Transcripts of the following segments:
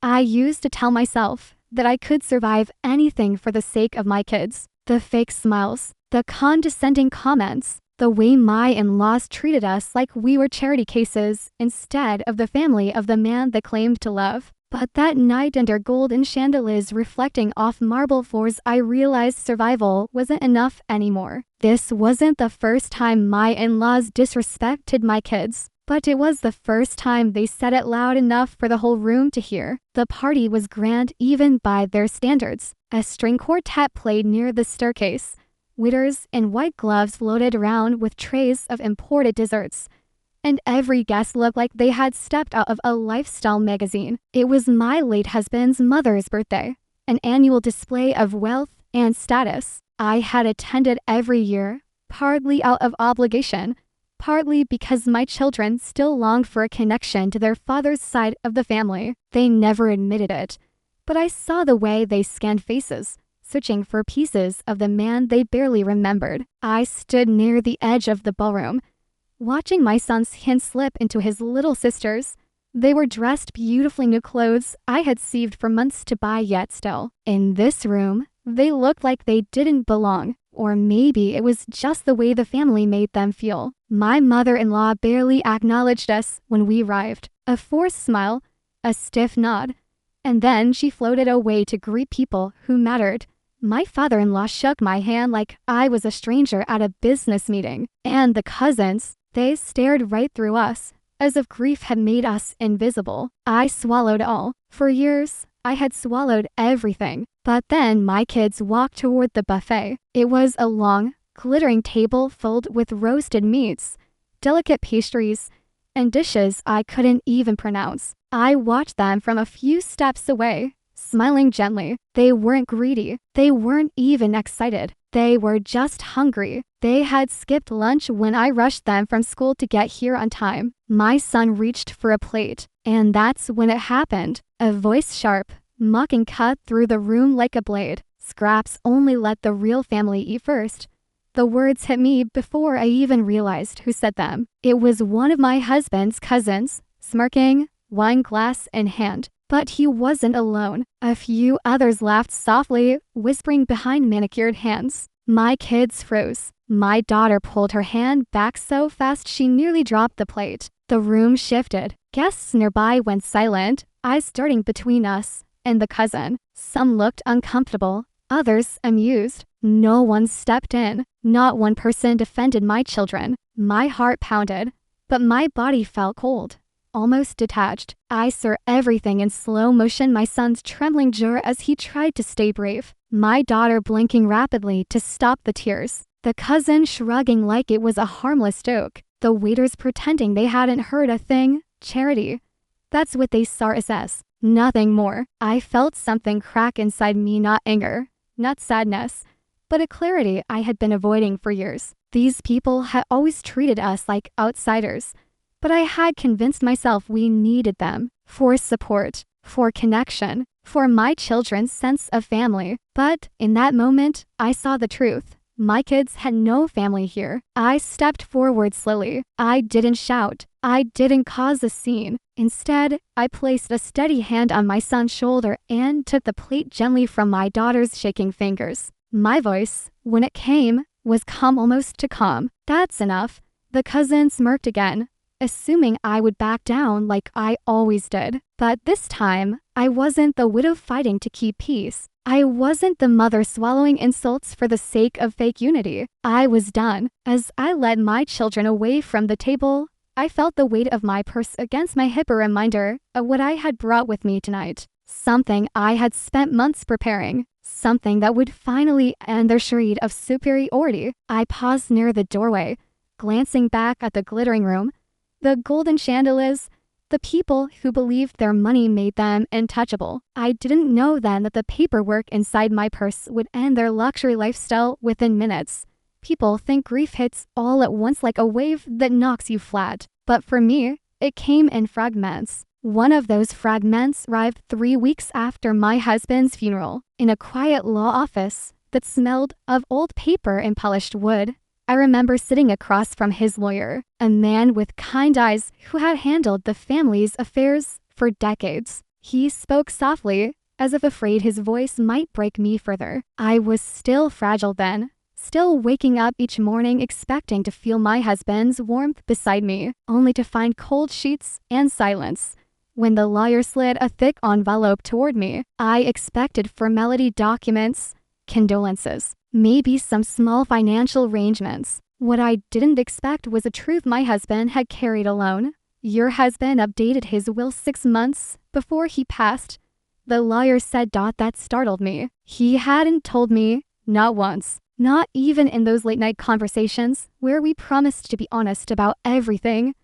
I used to tell myself that I could survive anything for the sake of my kids. The fake smiles, the condescending comments, the way my in-laws treated us like we were charity cases instead of the family of the man they claimed to love. But that night under golden chandeliers reflecting off marble floors, I realized survival wasn't enough anymore. This wasn't the first time my in-laws disrespected my kids, but it was the first time they said it loud enough for the whole room to hear. The party was grand even by their standards. A string quartet played near the staircase. Waiters in white gloves floated around with trays of imported desserts, and every guest looked like they had stepped out of a lifestyle magazine. It was my late husband's mother's birthday, an annual display of wealth and status. I had attended every year, partly out of obligation, partly because my children still longed for a connection to their father's side of the family. They never admitted it, but I saw the way they scanned faces, searching for pieces of the man they barely remembered. I stood near the edge of the ballroom, watching my son's hand slip into his little sister's. They were dressed beautifully new clothes I had saved for months to buy, yet still, in this room, they looked like they didn't belong. Or maybe it was just the way the family made them feel. My mother-in-law barely acknowledged us when we arrived. A forced smile, a stiff nod, and then she floated away to greet people who mattered. My father-in-law shook my hand like I was a stranger at a business meeting. And the cousins, they stared right through us, as if grief had made us invisible. I swallowed all. For years, I had swallowed everything. But then my kids walked toward the buffet. It was a long, glittering table filled with roasted meats, delicate pastries, and dishes I couldn't even pronounce. I watched them from a few steps away, smiling gently. They weren't greedy. They weren't even excited. They were just hungry. They had skipped lunch when I rushed them from school to get here on time. My son reached for a plate, and that's when it happened. A voice sharp, mocking cut through the room like a blade. Scraps only let the real family eat first. The words hit me before I even realized who said them. It was one of my husband's cousins, smirking, wine glass in hand. But he wasn't alone. A few others laughed softly, whispering behind manicured hands. My kids froze. My daughter pulled her hand back so fast she nearly dropped the plate. The room shifted. Guests nearby went silent, eyes darting between us and the cousin. Some looked uncomfortable, others amused. No one stepped in. Not one person defended my children. My heart pounded, but my body felt cold, almost detached. I saw everything in slow motion, my son's trembling jaw as he tried to stay brave, my daughter blinking rapidly to stop the tears, the cousin shrugging like it was a harmless joke, the waiters pretending they hadn't heard a thing. Charity. That's what they saw us as. Nothing more. I felt something crack inside me, not anger, not sadness, but a clarity I had been avoiding for years. These people had always treated us like outsiders, but I had convinced myself we needed them for support, for connection, for my children's sense of family. But in that moment, I saw the truth. My kids had no family here. I stepped forward slowly. I didn't shout. I didn't cause a scene. Instead, I placed a steady hand on my son's shoulder and took the plate gently from my daughter's shaking fingers. My voice, when it came, was calm, almost too calm. That's enough. The cousin smirked again, assuming I would back down like I always did. But this time, I wasn't the widow fighting to keep peace. I wasn't the mother swallowing insults for the sake of fake unity. I was done. As I led my children away from the table, I felt the weight of my purse against my hip, a reminder of what I had brought with me tonight. Something I had spent months preparing. Something that would finally end their charade of superiority. I paused near the doorway, glancing back at the glittering room, the golden chandeliers, the people who believed their money made them untouchable. I didn't know then that the paperwork inside my purse would end their luxury lifestyle within minutes. People think grief hits all at once like a wave that knocks you flat. But for me, it came in fragments. One of those fragments arrived 3 weeks after my husband's funeral, in a quiet law office that smelled of old paper and polished wood. I remember sitting across from his lawyer, a man with kind eyes who had handled the family's affairs for decades. He spoke softly, as if afraid his voice might break me further. I was still fragile then, still waking up each morning expecting to feel my husband's warmth beside me, only to find cold sheets and silence. When the lawyer slid a thick envelope toward me, I expected formality documents, condolences, maybe some small financial arrangements. What I didn't expect was a truth my husband had carried alone. Your husband updated his will 6 months before he passed. The lawyer said. That startled me. He hadn't told me, not once. Not even in those late-night conversations where we promised to be honest about everything.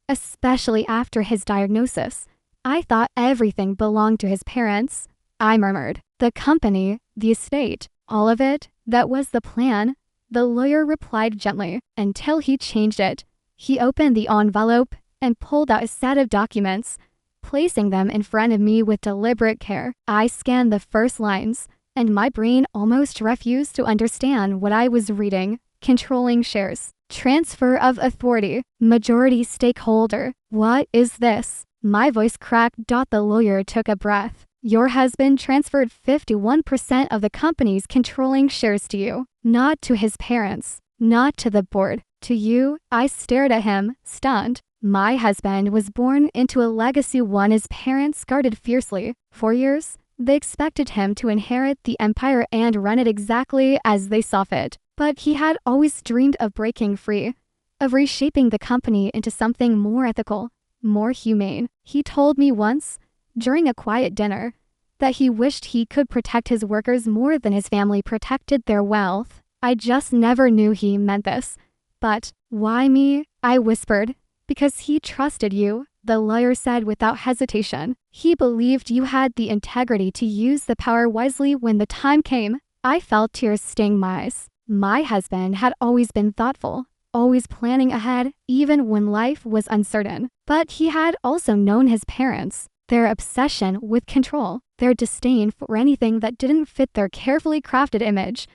Especially after his diagnosis. I thought everything belonged to his parents. I murmured. The company, the estate, all of it, that was the plan. The lawyer replied gently, until he changed it. He opened the envelope and pulled out a set of documents, placing them in front of me with deliberate care. I scanned the first lines, and my brain almost refused to understand what I was reading. Controlling shares. Transfer of authority. Majority stakeholder. What is this? My voice cracked. The lawyer took a breath. Your husband transferred 51% of the company's controlling shares to you, not to his parents, not to the board, to you. I stared at him, stunned. My husband was born into a legacy one his parents guarded fiercely. For years, they expected him to inherit the empire and run it exactly as they saw fit. But he had always dreamed of breaking free, of reshaping the company into something more ethical, more humane. He told me once, during a quiet dinner, that he wished he could protect his workers more than his family protected their wealth. I just never knew he meant this. But why me? I whispered. Because he trusted you, the lawyer said without hesitation. He believed you had the integrity to use the power wisely when the time came. I felt tears sting my eyes. My husband had always been thoughtful, always planning ahead, even when life was uncertain. But he had also known his parents, their obsession with control, their disdain for anything that didn't fit their carefully crafted image.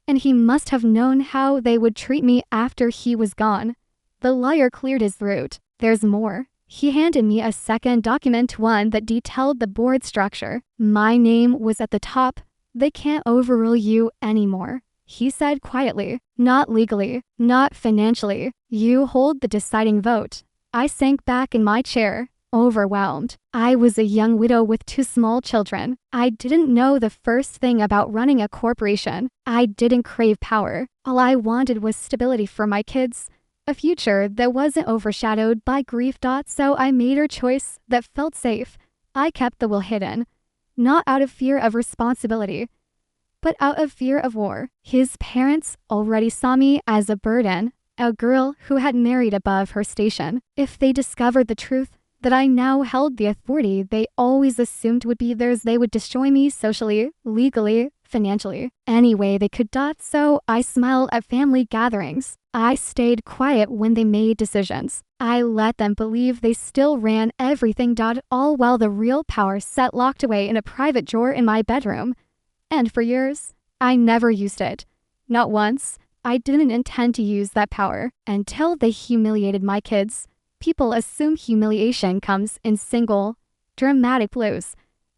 And he must have known how they would treat me after he was gone. The lawyer cleared his throat. There's more. He handed me a second document, one that detailed the board structure. My name was at the top. They can't overrule you anymore, he said quietly. Not legally, not financially. You hold the deciding vote. I sank back in my chair, overwhelmed. I was a young widow with 2 small children. I didn't know the first thing about running a corporation. I didn't crave power. All I wanted was stability for my kids. A future that wasn't overshadowed by grief. So I made a choice that felt safe. I kept the will hidden, not out of fear of responsibility, but out of fear of war. His parents already saw me as a burden, a girl who had married above her station. If they discovered the truth, that I now held the authority they always assumed would be theirs, they would destroy me socially, legally, financially, any way they could. So I smiled at family gatherings. I stayed quiet when they made decisions. I let them believe they still ran everything. All while the real power sat locked away in a private drawer in my bedroom. And for years, I never used it. Not once. I didn't intend to use that power until they humiliated my kids. People assume humiliation comes in single, dramatic blows.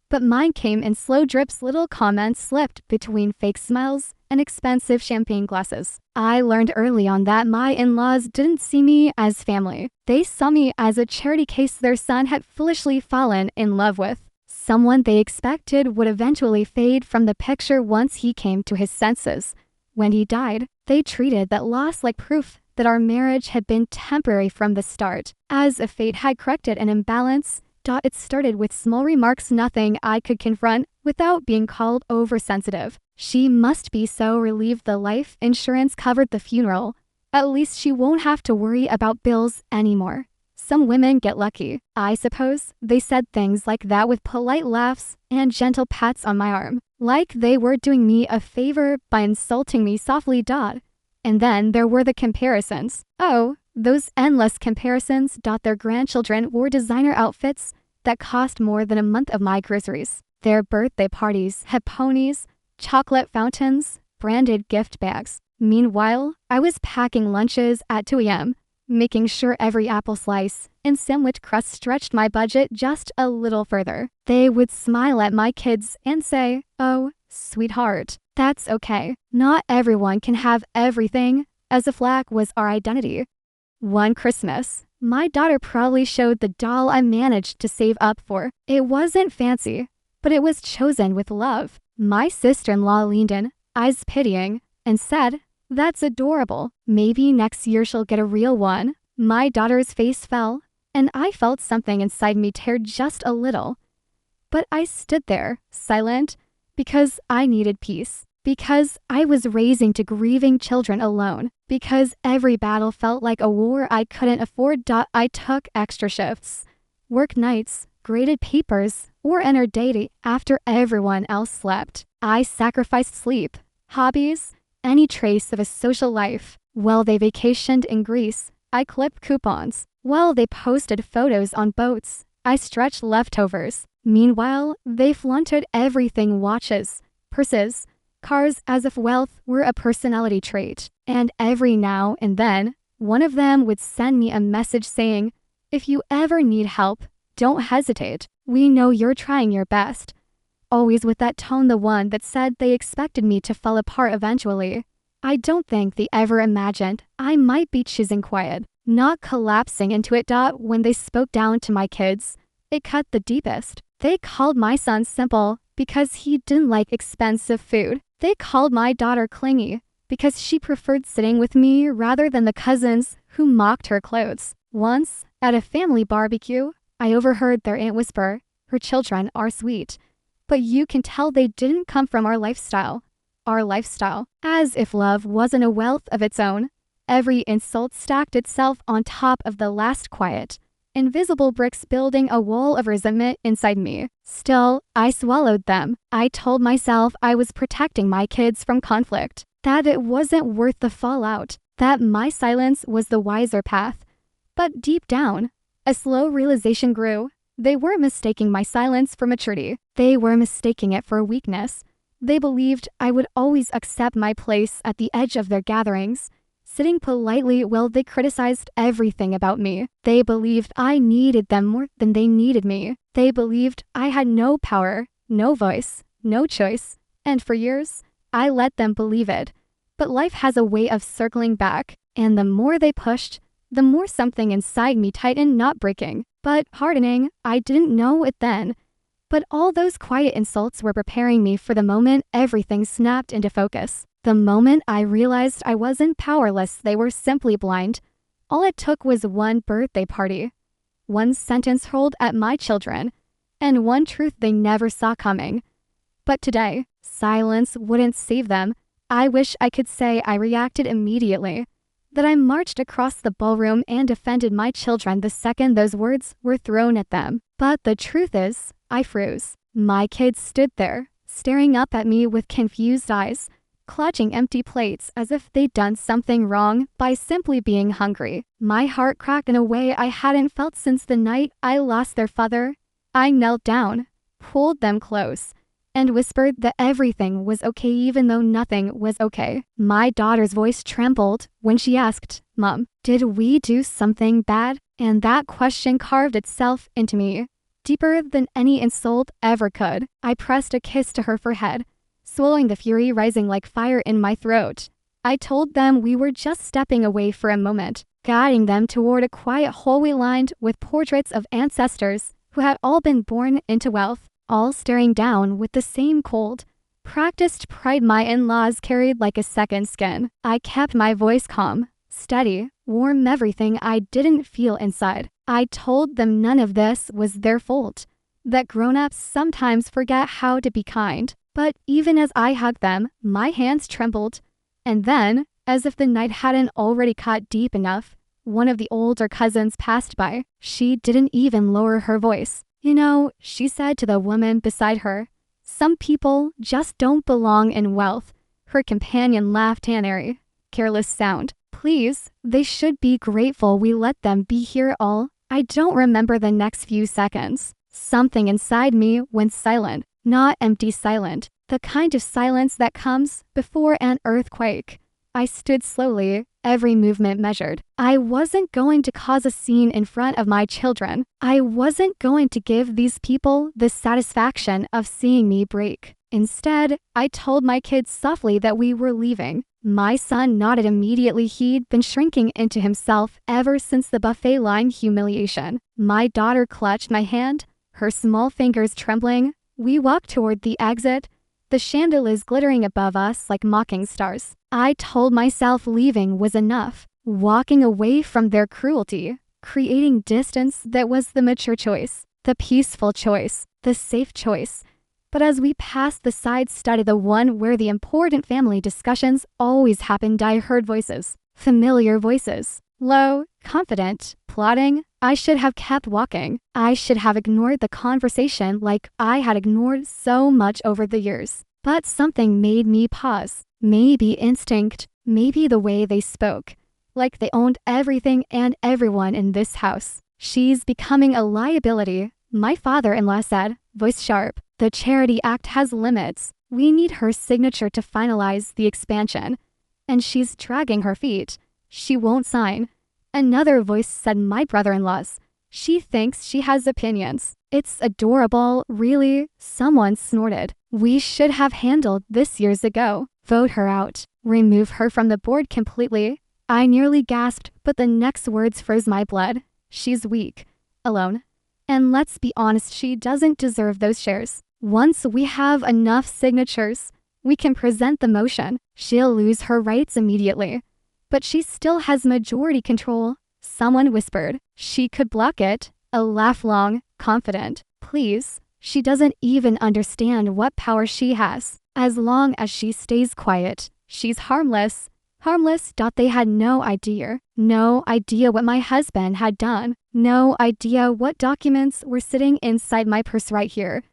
But mine came in slow drips. Little comments slipped between fake smiles and expensive champagne glasses. I learned early on that my in-laws didn't see me as family. They saw me as a charity case their son had foolishly fallen in love with. Someone they expected would eventually fade from the picture once he came to his senses. When he died, they treated that loss like proof that our marriage had been temporary from the start. As if fate had corrected an imbalance, it started with small remarks, nothing I could confront without being called oversensitive. She must be so relieved the life insurance covered the funeral. At least she won't have to worry about bills anymore. Some women get lucky, I suppose. They said things like that with polite laughs and gentle pats on my arm, like they were doing me a favor by insulting me softly. And then there were the comparisons. Oh, those endless comparisons. Their grandchildren wore designer outfits that cost more than a month of my groceries. Their birthday parties had ponies, chocolate fountains, branded gift bags. Meanwhile, I was packing lunches at 2 a.m., making sure every apple slice and sandwich crust stretched my budget just a little further. They would smile at my kids and say, "Oh, sweetheart, that's okay. Not everyone can have everything," as if lack was our identity. One Christmas, my daughter proudly showed the doll I managed to save up for. It wasn't fancy, but it was chosen with love. My sister-in-law leaned in, eyes pitying, and said, "That's adorable. Maybe next year she'll get a real one." My daughter's face fell, and I felt something inside me tear just a little. But I stood there, silent, because I needed peace. Because I was raising two grieving children alone. Because every battle felt like a war I couldn't afford. I took extra shifts, work nights, graded papers, or entered dating after everyone else slept. I sacrificed sleep, hobbies, any trace of a social life. While they vacationed in Greece, I clipped coupons. While they posted photos on boats, I stretched leftovers. Meanwhile, they flaunted everything: watches, purses, cars, as if wealth were a personality trait. And every now and then, one of them would send me a message saying, "If you ever need help, don't hesitate. We know you're trying your best." Always with that tone, the one that said they expected me to fall apart eventually. I don't think they ever imagined I might be choosing quiet, not collapsing into it. When they spoke down to my kids, it cut the deepest. They called my son simple because he didn't like expensive food. They called my daughter clingy because she preferred sitting with me rather than the cousins who mocked her clothes. Once, at a family barbecue, I overheard their aunt whisper, "Her children are sweet, but you can tell they didn't come from our lifestyle." Our lifestyle. As if love wasn't a wealth of its own. Every insult stacked itself on top of the last, quiet, invisible bricks, building a wall of resentment inside me. Still, I swallowed them. I told myself I was protecting my kids from conflict, that it wasn't worth the fallout, that my silence was the wiser path. But deep down, a slow realization grew. They weren't mistaking my silence for maturity. They were mistaking it for weakness. They believed I would always accept my place at the edge of their gatherings, sitting politely while they criticized everything about me. They believed I needed them more than they needed me. They believed I had no power, no voice, no choice. And for years, I let them believe it. But life has a way of circling back, and the more they pushed, the more something inside me tightened, not breaking, but hardening. I didn't know it then. But all those quiet insults were preparing me for the moment everything snapped into focus. The moment I realized I wasn't powerless, they were simply blind. All it took was one birthday party, one sentence hurled at my children, and one truth they never saw coming. But today, silence wouldn't save them. I wish I could say I reacted immediately, that I marched across the ballroom and defended my children the second those words were thrown at them. But the truth is, I froze. My kids stood there, staring up at me with confused eyes, clutching empty plates as if they'd done something wrong by simply being hungry. My heart cracked in a way I hadn't felt since the night I lost their father. I knelt down, pulled them close, and whispered that everything was okay even though nothing was okay. My daughter's voice trembled when she asked, "Mom, did we do something bad?" And that question carved itself into me, deeper than any insult ever could. I pressed a kiss to her forehead, swallowing the fury rising like fire in my throat. I told them we were just stepping away for a moment, guiding them toward a quiet hallway lined with portraits of ancestors who had all been born into wealth, all staring down with the same cold, practiced pride my in-laws carried like a second skin. I kept my voice calm, steady, warm, everything I didn't feel inside. I told them none of this was their fault, that grown-ups sometimes forget how to be kind. But even as I hugged them, my hands trembled. And then, as if the night hadn't already cut deep enough, one of the older cousins passed by. She didn't even lower her voice. "You know," she said to the woman beside her, "some people just don't belong in wealth." Her companion laughed, an airy, careless sound. "Please, they should be grateful we let them be here all." I don't remember the next few seconds. Something inside me went silent, not empty silent, the kind of silence that comes before an earthquake. I stood slowly, every movement measured. I wasn't going to cause a scene in front of my children. I wasn't going to give these people the satisfaction of seeing me break. Instead, I told my kids softly that we were leaving. My son nodded immediately. He'd been shrinking into himself ever since the buffet line humiliation. My daughter clutched my hand, her small fingers trembling. We walked toward the exit, the chandeliers glittering above us like mocking stars. I told myself leaving was enough, walking away from their cruelty, creating distance. That was the mature choice, the peaceful choice, the safe choice. But as we passed the side study, the one where the important family discussions always happened, I heard voices, familiar voices, low, confident, plotting. I should have kept walking. I should have ignored the conversation like I had ignored so much over the years. But something made me pause. Maybe instinct, maybe the way they spoke, like they owned everything and everyone in this house. She's becoming a liability, my father-in-law said, voice sharp. The charity act has limits. We need her signature to finalize the expansion. And she's dragging her feet. She won't sign. Another voice said, my brother-in-law's. She thinks she has opinions. It's adorable, really, someone snorted. We should have handled this years ago. Vote her out. Remove her from the board completely. I nearly gasped, but the next words froze my blood. She's weak, alone. And let's be honest, she doesn't deserve those shares. Once we have enough signatures, we can present the motion. She'll lose her rights immediately. But she still has majority control. Someone whispered. She could block it. A laugh long, confident. Please. She doesn't even understand what power she has. As long as she stays quiet, she's harmless. Harmless. They had no idea. No idea what my husband had done. No idea what documents were sitting inside my purse right here.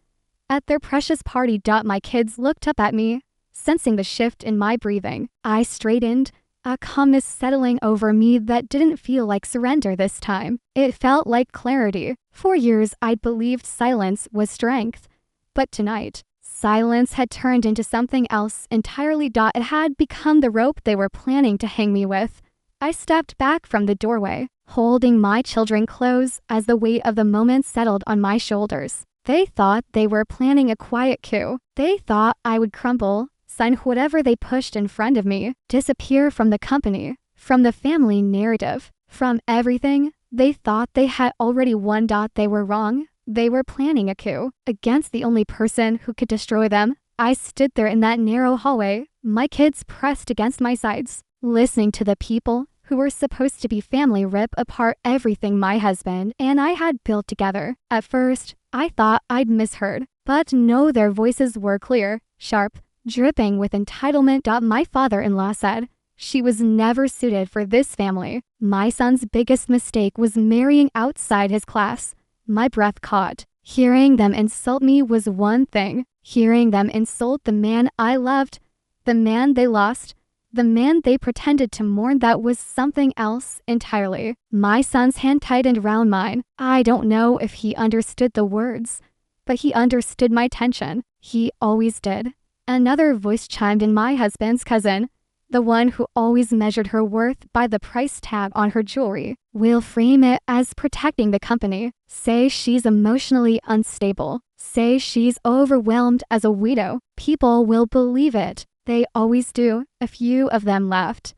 At their precious party. My kids looked up at me, sensing the shift in my breathing. I straightened, a calmness settling over me that didn't feel like surrender this time. It felt like clarity. For years, I'd believed silence was strength. But tonight, silence had turned into something else entirely. It had become the rope they were planning to hang me with. I stepped back from the doorway, holding my children close as the weight of the moment settled on my shoulders. They thought they were planning a quiet coup. They thought I would crumble, sign whatever they pushed in front of me, disappear from the company, from the family narrative, from everything. They thought they had already won. They were wrong. They were planning a coup against the only person who could destroy them. I stood there in that narrow hallway, my kids pressed against my sides, listening to the people who were supposed to be family rip apart everything my husband and I had built together. At first, I thought I'd misheard, but no, their voices were clear, sharp, dripping with entitlement. My father-in-law said, she was never suited for this family. My son's biggest mistake was marrying outside his class. My breath caught. Hearing them insult me was one thing. Hearing them insult the man I loved, the man they lost, the man they pretended to mourn, that was something else entirely. My son's hand tightened around mine. I don't know if he understood the words, but he understood my tension. He always did. Another voice chimed in, my husband's cousin, the one who always measured her worth by the price tag on her jewelry. We'll frame it as protecting the company. Say she's emotionally unstable. Say she's overwhelmed as a widow. People will believe it. They always do. A few of them left,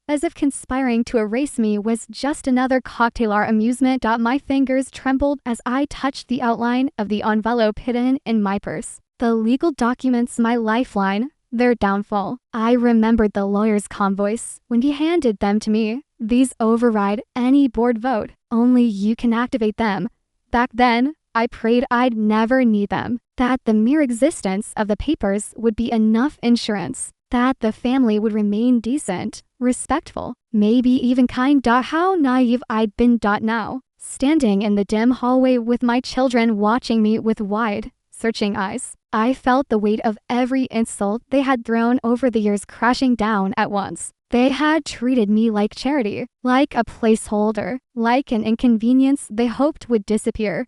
as if conspiring to erase me was just another cocktail hour amusement. My fingers trembled as I touched the outline of the envelope hidden in my purse. The legal documents, my lifeline, their downfall. I remembered the lawyer's calm voice when he handed them to me. These override any board vote. Only you can activate them. Back then, I prayed I'd never need them, that the mere existence of the papers would be enough insurance, that the family would remain decent, respectful, maybe even kind. How naive I'd been. Now, standing in the dim hallway with my children watching me with wide, searching eyes, I felt the weight of every insult they had thrown over the years crashing down at once. They had treated me like charity, like a placeholder, like an inconvenience they hoped would disappear.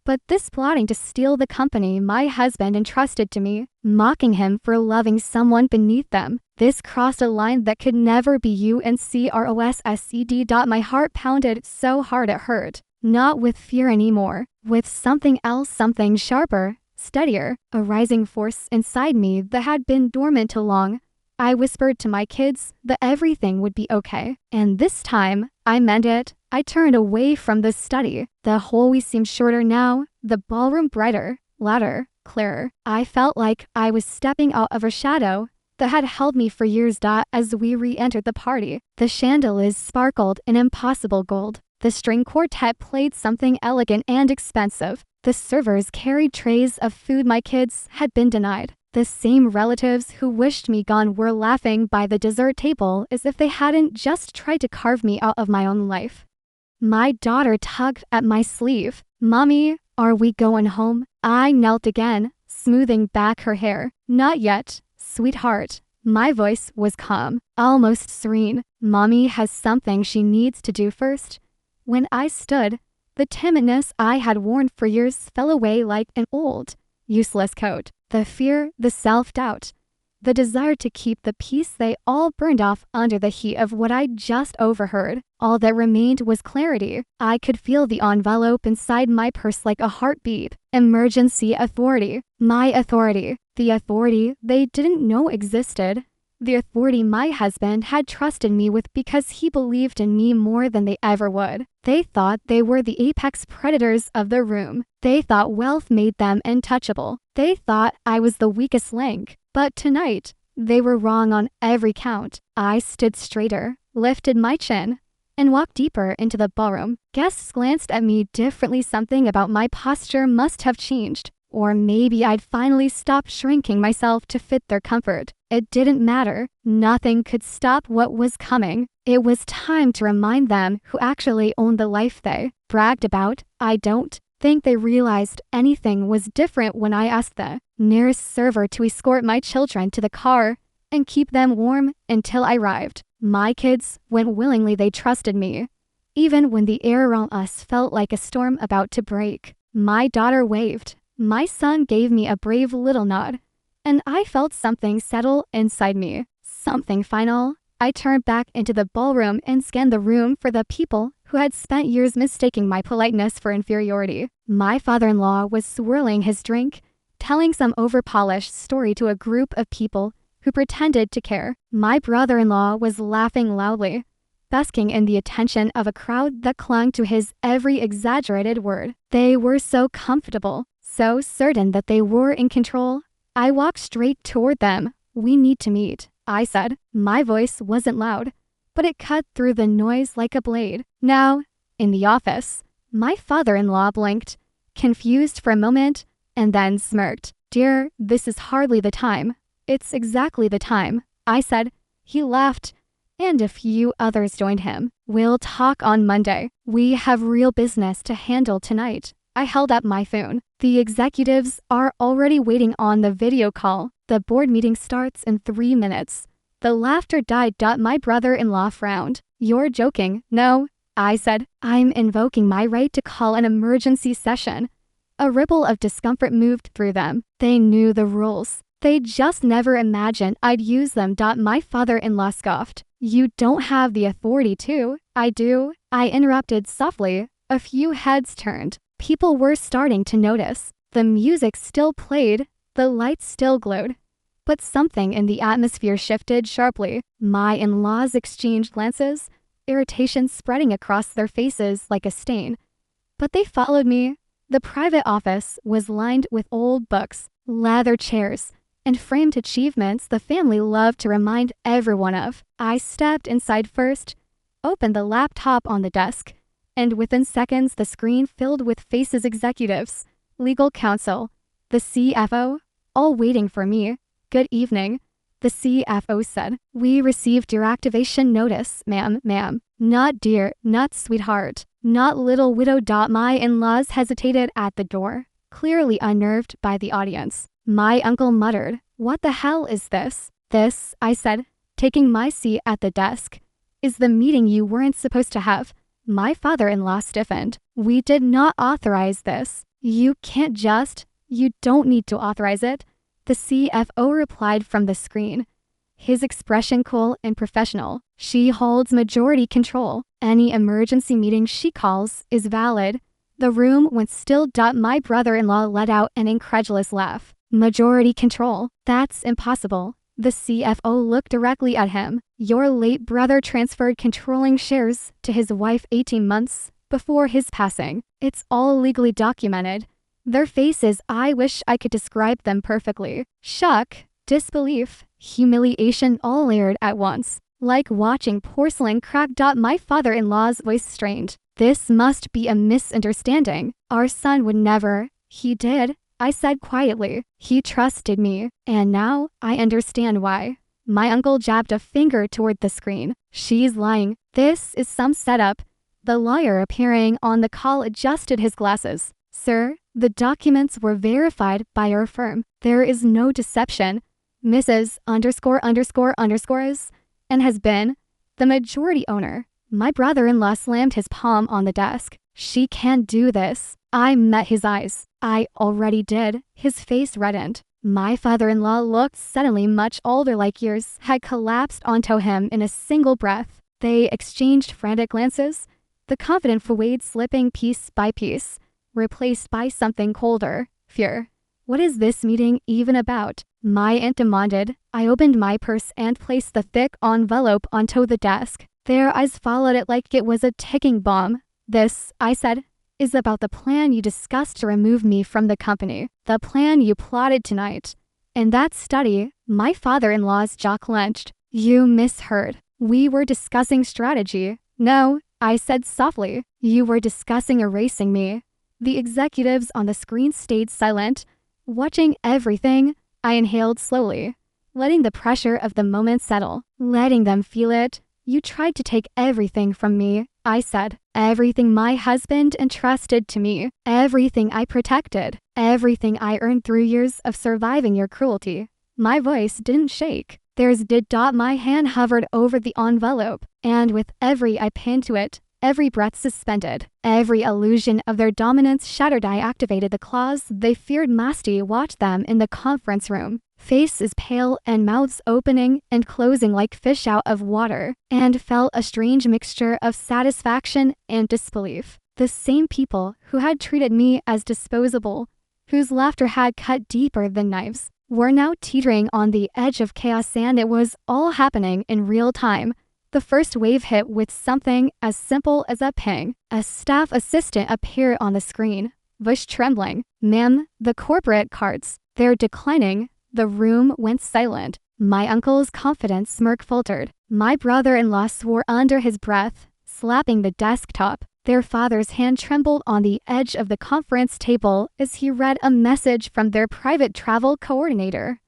but this plotting to steal the company my husband entrusted to me, mocking him for loving someone beneath them. This crossed a line that could never be uncrossed. My heart pounded so hard it hurt. Not with fear anymore, with something else, something sharper, steadier, a rising force inside me that had been dormant too long. I whispered to my kids that everything would be okay. And this time, I meant it. I turned away from the study. The hallway seemed shorter now, the ballroom brighter, louder, clearer. I felt like I was stepping out of a shadow that had held me for years. As we re-entered the party, the chandeliers sparkled in impossible gold. The string quartet played something elegant and expensive. The servers carried trays of food my kids had been denied. The same relatives who wished me gone were laughing by the dessert table as if they hadn't just tried to carve me out of my own life. My daughter tugged at my sleeve. "Mommy, are we going home?" I knelt again, smoothing back her hair. "Not yet, sweetheart." My voice was calm, almost serene. "Mommy has something she needs to do first." When I stood, the timidness I had worn for years fell away like an old, useless coat. The fear, the self-doubt, the desire to keep the peace, they all burned off under the heat of what I'd just overheard. All that remained was clarity. I could feel the envelope inside my purse like a heartbeat. Emergency authority. My authority. The authority they didn't know existed. The authority my husband had trusted me with because he believed in me more than they ever would. They thought they were the apex predators of the room. They thought wealth made them untouchable. They thought I was the weakest link. But tonight, they were wrong on every count. I stood straighter, lifted my chin, and walked deeper into the ballroom. Guests glanced at me differently. Something about my posture must have changed. Or maybe I'd finally stopped shrinking myself to fit their comfort. It didn't matter. Nothing could stop what was coming. It was time to remind them who actually owned the life they bragged about. I don't think they realized anything was different when I asked the nearest server to escort my children to the car and keep them warm until I arrived. My kids went willingly. They trusted me, even when the air around us felt like a storm about to break. My daughter waved. My son gave me a brave little nod, and I felt something settle inside me. Something final. I turned back into the ballroom and scanned the room for the people who had spent years mistaking my politeness for inferiority. My father-in-law was swirling his drink, telling some overpolished story to a group of people who pretended to care. My brother-in-law was laughing loudly, basking in the attention of a crowd that clung to his every exaggerated word. They were so comfortable, so certain that they were in control. I walked straight toward them. "We need to meet," I said. My voice wasn't loud, but it cut through the noise like a blade. "Now, in the office." My father-in-law blinked, confused for a moment, and then smirked. "Dear, this is hardly the time." "It's exactly the time," I said. He laughed, and a few others joined him. "We'll talk on Monday. We have real business to handle tonight." I held up my phone. "The executives are already waiting on the video call. The board meeting starts in 3 minutes. The laughter died. My brother-in-law frowned. "You're joking." "No," I said. "I'm invoking my right to call an emergency session." A ripple of discomfort moved through them. They knew the rules. They just never imagined I'd use them. My father-in-law scoffed. "You don't have the authority to." "I do," I interrupted softly. A few heads turned. People were starting to notice. The music still played, the lights still glowed, but something in the atmosphere shifted sharply. My in-laws exchanged glances, irritation spreading across their faces like a stain. But they followed me. The private office was lined with old books, leather chairs, and framed achievements the family loved to remind everyone of. I stepped inside first, opened the laptop on the desk, and within seconds the screen filled with faces. Executives, legal counsel, the CFO, all waiting for me. "Good evening," the CFO said. "We received your activation notice, ma'am." Not dear, not sweetheart, not little widow. My in-laws hesitated at the door, clearly unnerved by the audience. My uncle muttered, "What the hell is this?" "This," I said, taking my seat at the desk, "is the meeting you weren't supposed to have." My father-in-law stiffened. "We did not authorize this. You can't just. You don't need to authorize it. The CFO replied from the screen. His expression cool and professional. She holds majority control. Any emergency meeting she calls is valid. The room went still. My brother-in-law let out an incredulous laugh. Majority control? That's impossible. The CFO looked directly at him. Your late brother transferred controlling shares to his wife 18 months before his passing. It's all legally documented. Their faces, I wish I could describe them perfectly. Shock, disbelief, humiliation all layered at once. Like watching porcelain crack. My father-in-law's voice strained. This must be a misunderstanding. Our son would never. He did, I said quietly. He trusted me. And now, I understand why. My uncle jabbed a finger toward the screen. She's lying. This is some setup. The lawyer appearing on the call adjusted his glasses. Sir, the documents were verified by our firm. There is no deception. Mrs. ____ and has been the majority owner. My brother-in-law slammed his palm on the desk. She can't do this. I met his eyes. I already did. His face reddened. My father-in-law looked suddenly much older, like years had collapsed onto him in a single breath. They exchanged frantic glances, the confident Fawade slipping piece by piece, replaced by something colder, fear. What is this meeting even about? My aunt demanded. I opened my purse and placed the thick envelope onto the desk. Their eyes followed it like it was a ticking bomb. This, I said, is about the plan you discussed to remove me from the company. The plan you plotted tonight. In that study, my father-in-law's jaw clenched. You misheard. We were discussing strategy. No, I said softly. You were discussing erasing me. The executives on the screen stayed silent, watching everything. I inhaled slowly, letting the pressure of the moment settle, letting them feel it. You tried to take everything from me, I said. Everything my husband entrusted to me. Everything I protected. Everything I earned through years of surviving your cruelty. My voice didn't shake. Theirs did. My hand hovered over the envelope, and with every I pinned to it, every breath suspended, every illusion of their dominance shattered. I activated the claws they feared. Masti watched them in the conference room, faces pale and mouths opening and closing like fish out of water, and felt a strange mixture of satisfaction and disbelief. The same people who had treated me as disposable, whose laughter had cut deeper than knives, were now teetering on the edge of chaos, and it was all happening in real time. The first wave hit with something as simple as a ping. A staff assistant appeared on the screen, voice trembling. Ma'am, the corporate cards, they're declining. The room went silent. My uncle's confident smirk faltered. My brother-in-law swore under his breath, slapping the desktop. Their father's hand trembled on the edge of the conference table as he read a message from their private travel coordinator.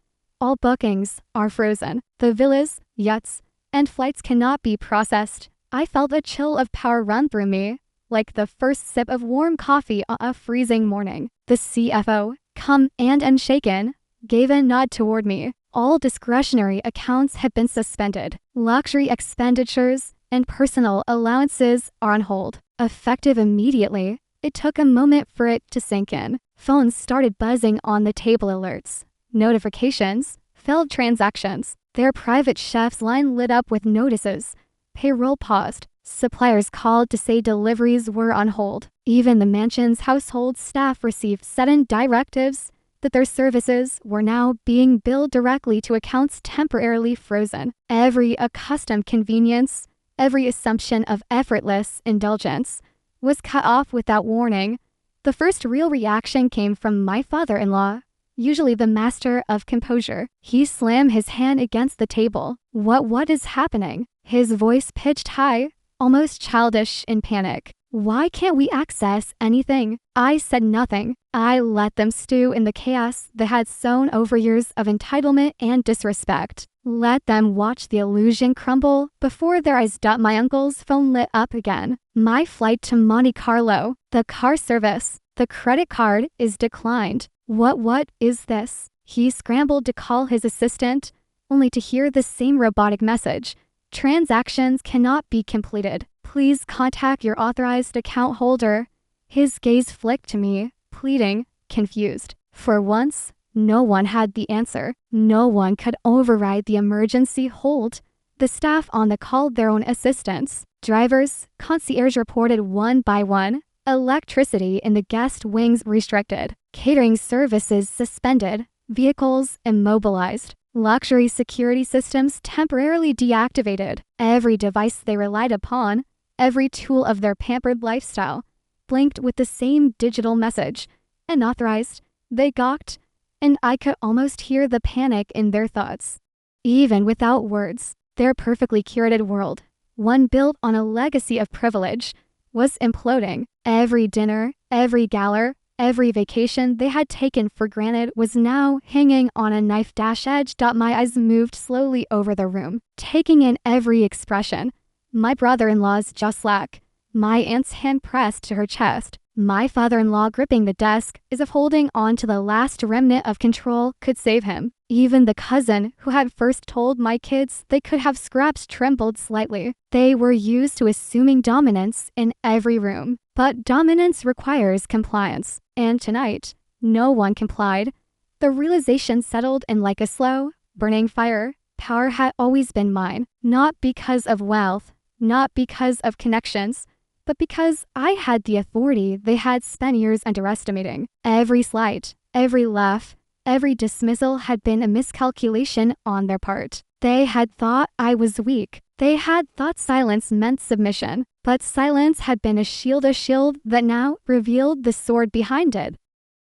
All bookings are frozen. The villas, yachts, and flights cannot be processed. I felt a chill of power run through me, like the first sip of warm coffee on a freezing morning. The CFO, calm and unshaken, gave a nod toward me. All discretionary accounts had been suspended. Luxury expenditures and personal allowances are on hold. Effective immediately. It took a moment for it to sink in. Phones started buzzing on the table. Alerts, notifications, failed transactions. Their private chef's line lit up with notices. Payroll paused. Suppliers called to say deliveries were on hold. Even the mansion's household staff received sudden directives that their services were now being billed directly to accounts temporarily frozen. Every accustomed convenience, every assumption of effortless indulgence, was cut off without warning. The first real reaction came from my father-in-law, usually the master of composure. He slammed his hand against the table. What is happening? His voice pitched high, almost childish in panic. Why can't we access anything? I said nothing. I let them stew in the chaos that had sown over years of entitlement and disrespect. Let them watch the illusion crumble before their eyes. My uncle's phone lit up again. My flight to Monte Carlo, the car service, the credit card is declined. What is this? He scrambled to call his assistant, only to hear the same robotic message. Transactions cannot be completed. Please contact your authorized account holder. His gaze flicked to me. pleading, confused. For once, no one had the answer. No one could override the emergency hold. The staff on the called their own assistants. Drivers, concierge reported one by one. Electricity in the guest wings restricted. Catering services suspended. Vehicles immobilized. Luxury security systems temporarily deactivated. Every device they relied upon, every tool of their pampered lifestyle, blinked with the same digital message. Unauthorized. They gawked, and I could almost hear the panic in their thoughts. Even without words, their perfectly curated world, one built on a legacy of privilege, was imploding. Every dinner, every gala, every vacation they had taken for granted was now hanging on a knife edge. My eyes moved slowly over the room, taking in every expression. My brother-in-law's jaw slack, my aunt's hand pressed to her chest, my father-in-law gripping the desk as if holding on to the last remnant of control could save him. Even the cousin who had first told my kids they could have scraps trembled slightly. They were used to assuming dominance in every room. But dominance requires compliance. And tonight, no one complied. The realization settled in like a slow, burning fire. Power had always been mine, not because of wealth, not because of connections, but because I had the authority they had spent years underestimating. Every slight, every laugh, every dismissal had been a miscalculation on their part. They had thought I was weak. They had thought silence meant submission. But silence had been a shield that now revealed the sword behind it.